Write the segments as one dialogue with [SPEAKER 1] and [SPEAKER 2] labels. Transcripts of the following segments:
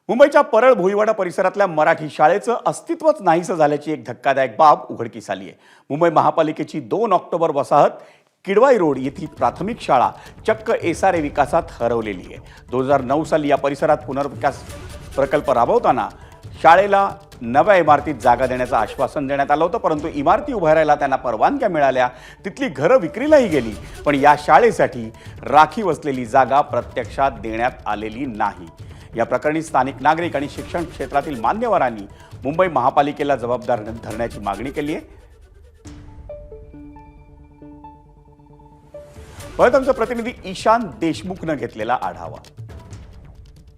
[SPEAKER 1] मुंबईच्या परळ भोईवाडा परिसरातल्या मराठी शाळेचं अस्तित्वच नाहीसं झाल्याची एक धक्कादायक बाब उघडकीस आली आहे। मुंबई महापालिकेची 2 ऑक्टोबर वसाहत किडवाई रोड येथील प्राथमिक शाळा चक्क एसआरए विकासात हरवलेली आहे। 2009 साली या परिसरात पुनर्विकास प्रकल्प राबवताना शाळेला नव्या इमारतीत जागा देण्याचं आश्वासन देण्यात आलं होतं, परंतु इमारती उभारायला त्यांना परवानग्या मिळाल्या, तिथली घरं विक्रीलाही गेली, पण या शाळेसाठी राखीव असलेली जागा प्रत्यक्षात देण्यात आलेली नाही। या प्रकरणी स्थानिक नागरिक आणि शिक्षण क्षेत्रातील मान्यवरांनी मुंबई महापालिकेला जबाबदार धरण्याची मागणी केली आहे। आमचा प्रतिनिधी ईशान देशमुखनं घेतलेला आढावा।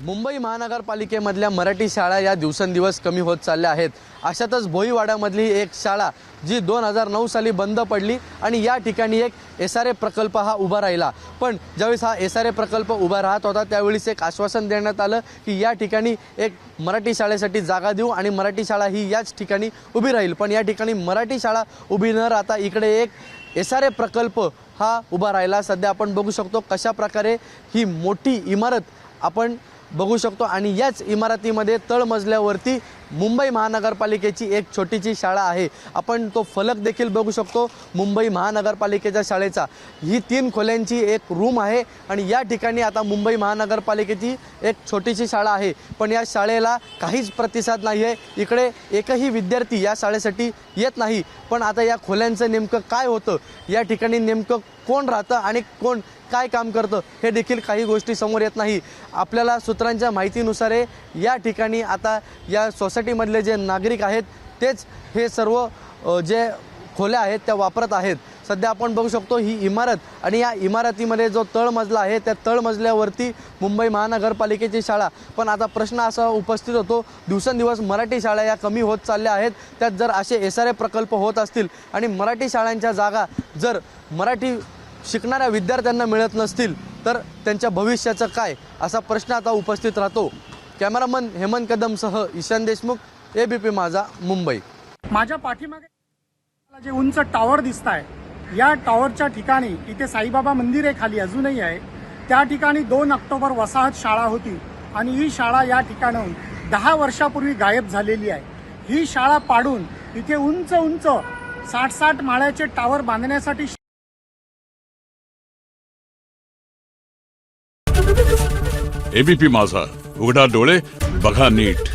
[SPEAKER 2] मुंबई महानगरपालिकेमधल्या मराठी शाळा या दिवसेंदिवस कमी होत चालल्या आहेत। अशातच भोईवाड्यामधली एक शाळा जी 2009 साली बंद पडली आणि या ठिकाणी एक एसआरए प्रकल्प हा उभा राहिला। पण ज्यावेळेस हा एसआरए प्रकल्प उभा राहत होता त्यावेळेस एक आश्वासन देण्यात आलं की या ठिकाणी एक मराठी शाळेसाठी जागा देऊ आणि मराठी शाळा ही याच ठिकाणी उभी राहील। पण या ठिकाणी मराठी शाळा उभी न राहता इकडे एक एसआरए प्रकल्प हा उभा राहिला। सध्या आपण बघू शकतो कशा प्रकारे ही मोठी इमारत आपण बघू शकतो आणि याच इमारतीमध्ये तळमजल्यावरती मुंबई महानगरपालिकेची एक छोटीशी शाळा आहे। आपण तो फलक देखील बघू शकतो मुंबई महानगरपालिकेच्या शाळेचा। ही 3 खोल्यांची एक रूम आहे आणि या ठिकाणी आता मुंबई महानगरपालिकेची एक छोटीशी शाळा आहे, पण या शाळेला काहीच प्रतिसाद नाही आहे। इकडे एकही विद्यार्थी या शाळेसाठी येत नाही। पण आता या खोल्यांचं नेमकं काय होतं, या ठिकाणी नेमकं कोण राहतं आणि कोण काय काम करतं हे देखील काही गोष्टी समोर येत नाही। आपल्याला सूत्रांच्या माहितीनुसार या ठिकाणी आता या सोसायटीमधले जे नागरिक आहेत तेच हे सर्व जे खोल्या आहेत त्या वापरत आहेत। सध्या आपण बघू शकतो ही इमारत आणि या इमारतीमध्ये जो तळमजला आहे त्या तळमजल्यावरती मुंबई महानगरपालिकेची शाळा। पण आता प्रश्न असा उपस्थित होतो, दिवसेंदिवस मराठी शाळा या कमी होत चालल्या आहेत, त्यात जर असे एसआरए प्रकल्प होत असतील आणि मराठी शाळांच्या जागा जर मराठी शिकणाऱ्या विद्यार्थ्यांना मिळत नसतील तर त्यांच्या भविष्याचं काय, असा प्रश्न आता उपस्थित राहतो। कॅमेरामन हेमंत कदमसह ईशान देशमुख, एबीपी माझा, मुंबई।
[SPEAKER 3] माझ्या पाठीमागे जे उंच टॉवर दिसत आहे, या टॉवरच्या ठिकाणी इथे साईबाबा मंदिर आहे, खाली अजूनही आहे। त्या ठिकाणी 2 ऑक्टोबर वसाहत शाळा होती आणि ही शाळा या ठिकाणाहून 10 वर्षापूर्वी गायब झालेली आहे। ही शाळा पाडून इथे उंच उंच 60-60 माळ्याचे टॉवर बांधण्यासाठी
[SPEAKER 4] एबीपी माझा, उघडा डोळे बघा नीट।